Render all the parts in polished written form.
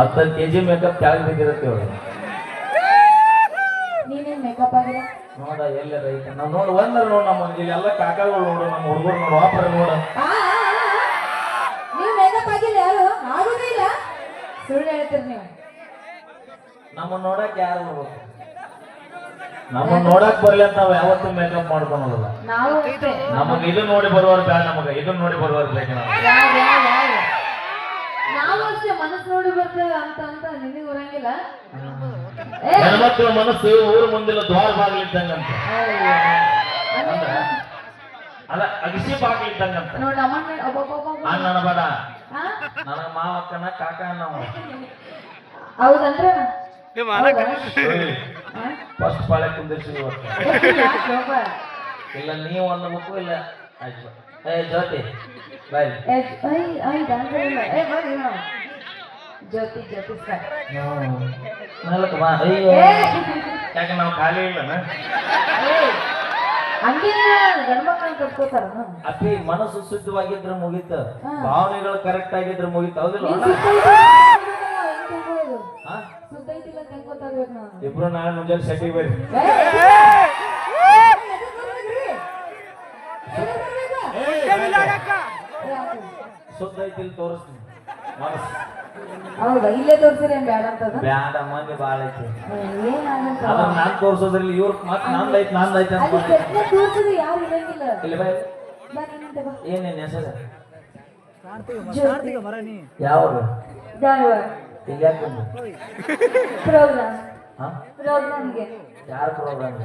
10 kg makeup ಕೆಳಗೆ ಬಿದ್ದಿರುತ್ತೆ ಅವಳು. ನೀನೇನ್ ಮೇಕಪ್ ಆಗಿಲ್ಲ ನೋಡ ಎಲ್ಲರ ಐತೆ ನಾವು ನೋಡು ಒಂದರ ನೋಡು ನಮ್ಮ ಇಲ್ಲೆಲ್ಲ ಕಾಕಾಗಳು ನೋಡು ನಮ್ಮ ಹುಡುಗರು ನೋಡು ವಾಪರ ನೋಡು ನೀವು ಮೇಕಪ್ ಆಗಿಲ್ಲ ಯಾರು ಆಗುದೇ ಇಲ್ಲ ಸುಳ್ಳು ಹೇಳ್ತೀರಿ ನೀವು ನಮ್ಮನ್ನ ನೋಡಕ್ ಯಾರು ನೋಡ್ಬೇಕು ನಮ್ಮನ್ನ ನೋಡಕ್ ಬರ್ಲಿ ಅಂತ ನಾವ್ ಯಾವತ್ತೂ ಮೇಕಪ್ ಮಾಡ್ಕೊಳಲ್ಲ ನಾವು ಅಷ್ಟೇ ನಮಗ್ ಇದು ನೋಡಿ ಬರುವವ್ರು ಬೇಡ ನಮಗ ಇದನ್ನ ನೋಡಿ ಬರುವವ್ರು ಬೇಕು ನಾವು ಅಷ್ಟೇ ಮನಸ್ಸು ನೋಡಿ ಬರ್ತೇವೆ ಅಂತ ಅಂತ ನಿನಗೆ ಬರಂಗಿಲ್ಲ ಹೆಣ್ಮಕ್ಳ ಮನಸ್ಸು ಊರು ಮುಂದಿನ ದ್ವಾರ ಬಾಗಿಲಿದ್ದಂಗಂತ ಅಲ್ಲ ಅಗಿಸಿ ಬಾಗಿಲಿದ್ದಂಗಂತ ನೋಡಿ ಅಣ್ಣನ ಬೇಡ ನನಗ ಮಾವಕ್ಕನ ಕಾಕ ನಾವು ಹೌದಂದ್ರೆ ಫಸ್ಟ್ ಪಾಳೆ ಕುಂದಿರ್ಸಿ ಇಲ್ಲ ನೀವು ಅನ್ನಬೇಕು ಇಲ್ಲ ಆಯ್ತು ಏ ಜ್ಯೋತಿ ಬಾಯ್ ಜ್ಯೋತಿ ಜ್ಯೋತಿ ಸರ್ ನಾಲ್ಕು ಬಾ ಅಯ್ಯೋ ಯಾಕೆ ನಾವು ಖಾಲಿ ಇಲ್ಲನ ಹಂಗೆ ಗಂಡ್ಮಕ್ಳನ್ನ ಕರ್ಕೋತಾರ ಅಪ್ಪಿ ಮನಸ್ಸು ಶುದ್ಧವಾಗಿದ್ರೆ ಮುಗೀತ ಭಾವನೆಗಳು ಕರೆಕ್ಟ್ ಆಗಿದ್ರೆ ಮುಗೀತ ಹೌದಿಲ್ಲ ಸುತ್ತೈತಿಲ್ಲ ತೆಂಗೋತಾಗ್ಬೇಕು ನಾವು ಇಬ್ರು ನಾಳೆ ಮುಂಜಾನೆ ಶೆಟ್ಟಿಗೆ ಬರ್ರಿ ಶುದ್ಧ ಐತಿಲ್ ತೋರಿಸ್ತೀನಿ ಮನಸ್ಸು ಹೌದಾ ಇಲ್ಲೇ ತೋರ್ಸಿರ ಬೇಡ ಅಂತದ ಬ್ಯಾಡ ಮಂದಿ ಬಾಳ ಐತಿ ಏನಾಗಂತ ಅದನ್ನ ನಾನ್ ತೋರ್ಸೋದ್ರಲ್ಲಿ ಇವ್ರ ಮತ್ ನಂದೈತಿ ನಂದೈತಿ ಅಂತ ತೋರ್ಸಿದ್ರೆ ಯಾರು ಇರಂಗಿಲ್ಲ ಇಲ್ಲಿ ಬಾಯ್ ಬಾ ಏನೇನ್ ಹೆಸರು ಜ್ಯೋತಿ ಯಾವ್ದು ಧಾರವಾಡ ಇಲ್ಲಿ ಯಾಕೆ ಬಂದು ಪ್ರೋಗ್ರಾಮ್ ಹಾ ಪ್ರೋಗ್ರಾಮ್ಗೆ ಯಾರು ಪ್ರೋಗ್ರಾಮ್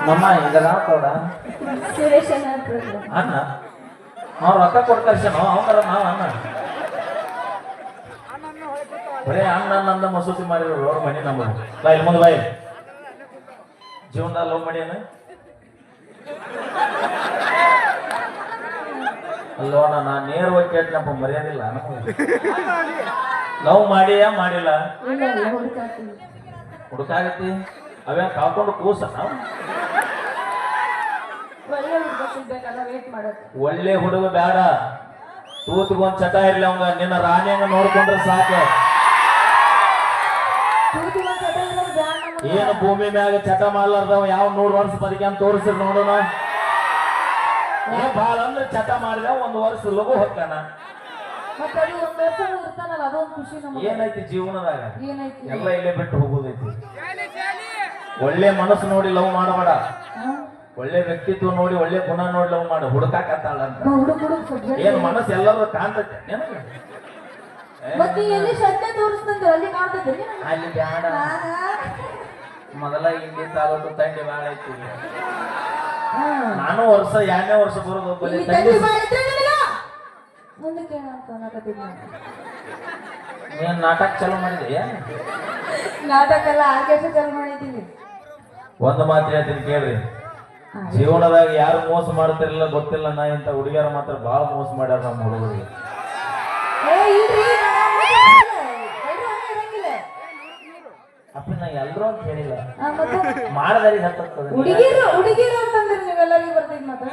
ನಮ್ಮ ಈಗ ಕೊಡ ಸುರೇಶ್ ಅಣ್ಣ ಪ್ರೋಗ್ರಾಮ್ ಅಣ್ಣ ಅವ್ರು ರೊಕ್ಕ ಕೊಡ್ತಾರ ಅವರ ನಾವ್ ಅಣ್ಣ ಬರೇ ಅಣ್ಣ ನಂದ ಮಸೂತಿ ಮಾಡಿರೋರು ಅವ್ರ ಮನೆ ನಮ್ಮ ಬಾಯ್ ಮುಂದೆ ಬಾಯ್ ಜೀವನದಲ್ಲಿ ಲವ್ ಮಾಡ್ಯಾನ ಅಲ್ಲೋಣ ನಾ ನೇರವಾಗಿ ಕೇಳ್ತನಪ್ಪ ಮರ್ಯಾದಿಲ್ಲ ಲವ್ ಮಾಡಿಯಾ ಮಾಡಿಲ್ಲ ಹುಡುಕಾಗತ್ತಿ ಅವೇ ಕಾಕೊಂಡು ಕೂಸ ಒಳ್ಳೆ ಹುಡುಗ ಬೇಡ ತೂತ್ಗೊಂದ್ ಚಟ ಇರ್ಲಿ ಅವಂಗ ನಿನ್ನ ರಾಣಿಯಂಗ ನೋಡ್ಕೊಂಡ್ರೆ ಸಾಕು ಏನು ಭೂಮಿ ಮ್ಯಾಗ ಚಟ ಮಾಡ್ಲಾರ್ದವ ಯಾವ 100 ವರ್ಷ ಬದುಕ್ಯಾನ್ ತೋರಿಸ್ರಿ ನೋಡೋಣ ಬಾಳ ಅಂದ್ರೆ ಚಟ ಮಾಡಿದ 1 ವರ್ಷ ಲಘು ಹೊಕ್ಕಾನ ಏನೈತಿ ಜೀವನದಾಗ ಎಲ್ಲ ಇಲ್ಲೇ ಬಿಟ್ಟು ಹೋಗೋದೈತಿ ಒಳ್ಳೆ ಮನಸ್ಸು ನೋಡಿ ಲವ್ ಮಾಡಬೇಡ ಒಳ್ಳೆ ವ್ಯಕ್ತಿತ್ವ ನೋಡಿ ಒಳ್ಳೆ ಗುಣ ನೋಡಿ ಲವ್ ಮಾಡ ಹುಡುಕಾಕತ್ತಾಳ ಅಂತ ಏನ್ ಮನಸ್ಸು ಎಲ್ಲರೂ ಕಾಣ್ತೈತೆ ಅಲ್ಲಿ ಬ್ಯಾಡ ಮೊದಲ ಇಲ್ಲಿ ತಾಲೂಕು ತಂಡಿ ಬಾಳ ಐತಿ ನಾನು ವರ್ಷ 2ನೇ ವರ್ಷ ಬರೋದು ಏನ್ ನಾಟಕ ಚಾಲೂ ಮಾಡಿದೆ ನಾಟಕ ಎಲ್ಲ ಆರ್ಕೆಸ್ಟ್ರಾ ಚಾಲೂ ಮಾಡಿದ್ದೀನಿ ಒಂದು ಮಾತು ಹೇಳ್ತೀನಿ ಕೇಳ್ರಿ ಜೀವನದಾಗ ಯಾರು ಮೋಸ ಮಾಡ್ತಿರಲಿಲ್ಲ ಗೊತ್ತಿಲ್ಲ ನಾ ಇಂತ ಹುಡುಗಿಯರ ಮಾತ್ರ ಬಹಳ ಮೋಸ ಮಾಡ್ಯಾರ ನಮ್ಮ ಹುಡುಗರಿಗೆ ಅಪ್ಪ ನಾ ಎಲ್ಲರೂ ಅಂತ ಹೇಳಿಲ್ಲ ಮಾಡದಾರಿಗೆ ಹತ್ತದ ಹುಡುಗಿರು ಅಂತಂದ್ರೆ ನೀವೆಲ್ಲರಿಗೂ ಬರ್ತೈತಿ ಮಾತ್ರ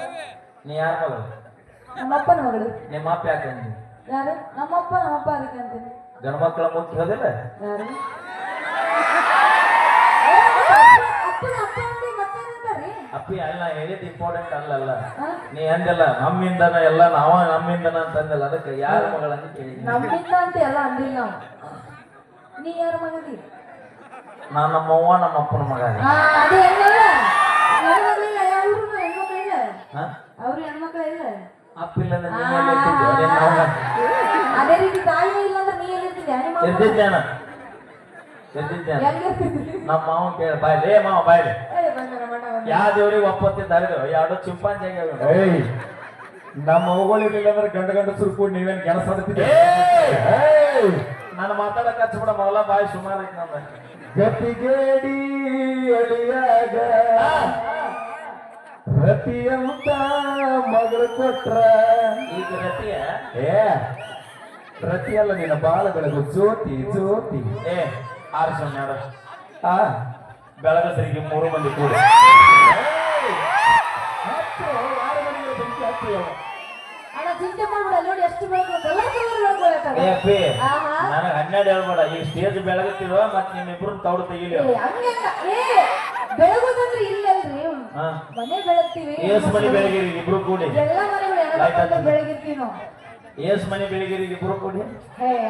ನೀ ಯಾರ ಮಗಳು ನಮ್ಮಪ್ಪನ ಮಗಳು ನಿಮ್ಮ ಅಪ್ಪ ಯಾಕೆ ಯಾರು ನಮ್ಮಪ್ಪ ಅದಕ್ಕೆ ಅಂತೀನಿ ಗಂಡ ಮಕ್ಕಳ ಮುಖ್ಯ ಹೋದಿಲ್ಲ ಯಾರು ಅಪ್ಪಿ ಅಲ್ಲ ಹೇಳಿದ್ ಇಂಪಾರ್ಟೆಂಟ್ ಅಲ್ಲಲ್ಲ ನೀ ಅಂದಲ್ಲ ನಮ್ಮಿಂದನ ಎಲ್ಲ ನಮ್ಮಿಂದನ ಅಂತ ಅಂದಲ್ಲ ಅದಕ್ಕೆ ಯಾರ ಮಗಳಂತ ಕೇಳಿ ನಮ್ಮಿಂದ ಅಂತ ಎಲ್ಲ ಅಂದಿಲ್ಲ ನೀ ಯಾರ ಮಗದಿ ನಾನು ನಮ್ಮವ್ವ ನಮ್ಮ ಅಪ್ಪನ ಮಗ ಅದೇ ಅವ್ರು ಹೆಣ್ಮಕ್ಳ ಇಲ್ಲ ಅಪ್ಪಿಲ್ಲ ಅದೇ ರೀತಿ ತಾಯಿ ಇಲ್ಲ ಅಂದ್ರೆ ನೀ ಇರ್ತಿದ್ದೇನ ನಮ್ಮ ಮಾವ ಕೇಳ ಬಾಯ್ಲಿ ಮಾವ ಬಾಯ್ಲಿ ಯಾವ ದೇವ್ರಿಗೆ ಒಪ್ಪತ್ತಿದ್ದಾರೆ 2 ಚಿಂಪಾಂಜಿ ನಮ್ಮ ಮಗಳಿರ್ಲಿಲ್ಲ ಅಂದ್ರೆ ಗಂಡ ಸುರ್ಕೊಂಡು ನೀವೇನ್ ಕೆಲಸ ನಾನು ಮಾತಾಡಕ್ ಹಚ್ಬಿಡ ಮೊದಲ ಬಾಯಿ ಸುಮಾರು ಐತಿ ನಮ್ಮ ಗತಿಗೇಡಿ ಅಳಿಯಾಗ ರತಿಯಂತ ಮಗಳು ಕೊಟ್ರ ಈಗ ರತಿಯ ರತಿ ಅಲ್ಲ ನಿನ್ನ ಬಾಳಗಳಿಗೂ ಜ್ಯೋತಿ ಆರಿಸ ನೋಡ ಬೆಳಗಸರಿಗೆ 3 ಮಂದಿ ಕೂಡ ಚಿಂತೆ ಮಾಡ್ಬಿಡ ನೋಡಿ ಎಷ್ಟು ಬೆಳಗ್ಗೆ ಏ ಅಪ್ಪಿ ಆಹಾ. ನನಗೆ 12 ಹೇಳ್ಬೇಡ ಈಗ ಸ್ಟೇಜ್ ಬೆಳಗುತ್ತಿರುವ ಮತ್ತೆ ನಿಮ್ಮಿಬ್ರು ತೌಡು ತೆಗಿಲಿ ಬೆಳಗೋದಂದ್ರೆ ಇಲ್ಲಲ್ರಿ ಹಾ ಮನೆ ಬೆಳಗ್ತೀವಿ ಏಸ್ ಮನೆ ಬೆಳಗಿರಿ ಇಬ್ರು ಕೂಡಿ ಎಲ್ಲ ಮನೆಗಳು ಹೆಣ್ಮಕ್ಳು ಬೆಳಗಿರ್ತೀವಿ ನಾವು ಏಸ್ ಮನೆ ಬೆಳಗಿರಿ ಇಬ್ರು ಕೂಡಿ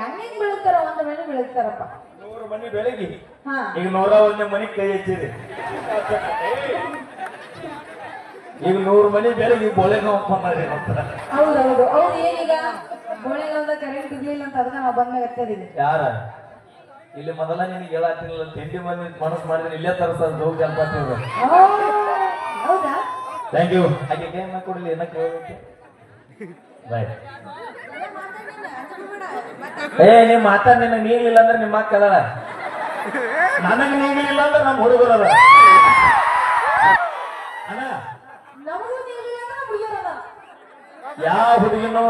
ಹಂಗಿಂಗ್ ಬೆಳಗ್ತಾರ ಒಂದು ಮನೆ ಬೆಳಗ್ತಾರಪ್ಪ 100 ಮನಿ ಬೆಳಗಿ ಹಾ ಈಗ 101 ಮನಿ ಕೈ ಹಚ್ಚಿರಿ ಈಗ 100 ಮನಿ ಬೆಳಗಿ ಬೋಳೆನೋ ಮಾಡಿ ಹೌದೌದು ಅವ್ರು ಏನೀಗ ಗೋಳೆಗಾಲದ ಕರೆಂಟ್ ಇರ್ಲಿಲ್ಲ ಅಂತ ಅದನ್ನ ನಾವು ಬಂದಾಗ ಹತ್ತದಿವಿ ಯಾರ ಇಲ್ಲಿ ಮೊದಲ ನಿನಗೆ ಹೇಳತ್ತಿಲ್ಲ ತಿಂಡಿ ಮಂದಿ ಮನಸ್ಸು ಮಾಡಿದ್ರೆ ಇಲ್ಲೇ ತರಿಸೋದು ಹೋಗಿ ಅನ್ಕೋತೀವಿ ಹೌದಾ ಥ್ಯಾಂಕ್ ಯು ಹಾಗೆ ಕೈ ಕೊಡಲಿ ಏನಕ್ಕೆ ಹೋಗುತ್ತೆ ಬಾಯ್ ನೀ ಮಾತಾಡ್ ನಿನಗೆ ನೀಗಿಲ್ಲ ಅಂದ್ರೆ ನಿಮ್ಮ ಅಕ್ಕದ ನನಗೆ ನೀಗಿಲ್ಲ ಅಂದ್ರೆ ನಮ್ಮ ಹುಡುಗರದ ಅಣ್ಣ ನಮಗೂ ನೀಗಿಲ್ಲ ಅಂದ್ರೆ ಹುಡುಗರದ ಯಾವ ಹುಡುಗಿನೂ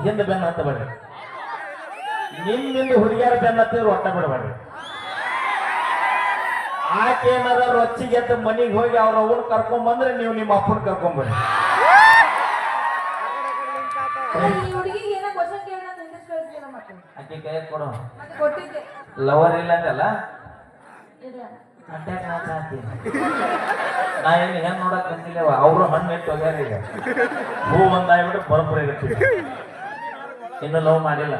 ಹಿಂದೆ ಬೆನ್ನ ಹತ್ತ ಬೇಡ್ರಿ ನಿಮ್ಮಿಂದ ಹುಡುಗಿಯರ ಬೆನ್ನ ಹತ್ತಿದ್ರು ಒಟ್ಟ ಬಿಡಬೇಡ್ರಿ ಆಕೆ ಏನಾರ ರೊಚ್ಚಿಗೆ ಎದ್ದು ಮನಿಗೆ ಹೋಗಿ ಅವ್ರ ಅವ್ನ ಕರ್ಕೊಂಡ್ ಬಂದ್ರೆ ನೀವು ನಿಮ್ಮ ಅಪ್ಪನ ಕರ್ಕೊಂಡ್ಬರ್ರಿ ಈ ಹುಡುಗಿಗೆ ಏನೋ ಕ್ವಶನ್ ಕೇಳೋಣ ಅಂತ ಇಂಗ್ಲಿಷ್ ಕಳಿಸ್ತೀರ ಮತ್ತೆ ಆಕೆ ಕೈ ಕೊಡು ಮತ್ತೆ ಕೊಟ್ಟಿದ್ದೆ ಲವರ್ ಇಲ್ಲ ಅಂತಲ್ಲ ಇಲ್ಲ ಕಾಂಟ್ಯಾಕ್ಟ್ ನಾ ಚಾಡ್ತೀನಿ ನಾ ಏನು ಹೆಂಗ್ ನೋಡಕ್ ಬಂದಿಲ್ಲ ಅವರು ಹಣ್ಣು ಇಟ್ಟು ಹೋಗ್ಯಾರ ಈಗ ಹೂ ಒಂದಾಗ್ಬಿಟ್ಟು ಬರೋಬ್ಬರ ಇರ್ತೀವಿ ಇನ್ನು ಲವ್ ಮಾಡಿಲ್ಲ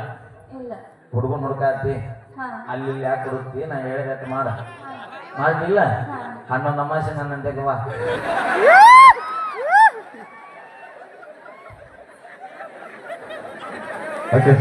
ಇಲ್ಲ ಹುಡುಗನ್ ಹುಡುಕಾತಿ ಹಾ ಅಲ್ಲಿ ಯಾಕೆ ಹುಡುಕ್ತಿ ನಾ ಹೇಳಿದಟ್ಟು ಮಾಡ ಮಾಡ್ಲಿಲ್ಲ 11 ಅಮಾಸೆ ನನ್ನಂತೆಗೆ ಬಾ ಓಕೆ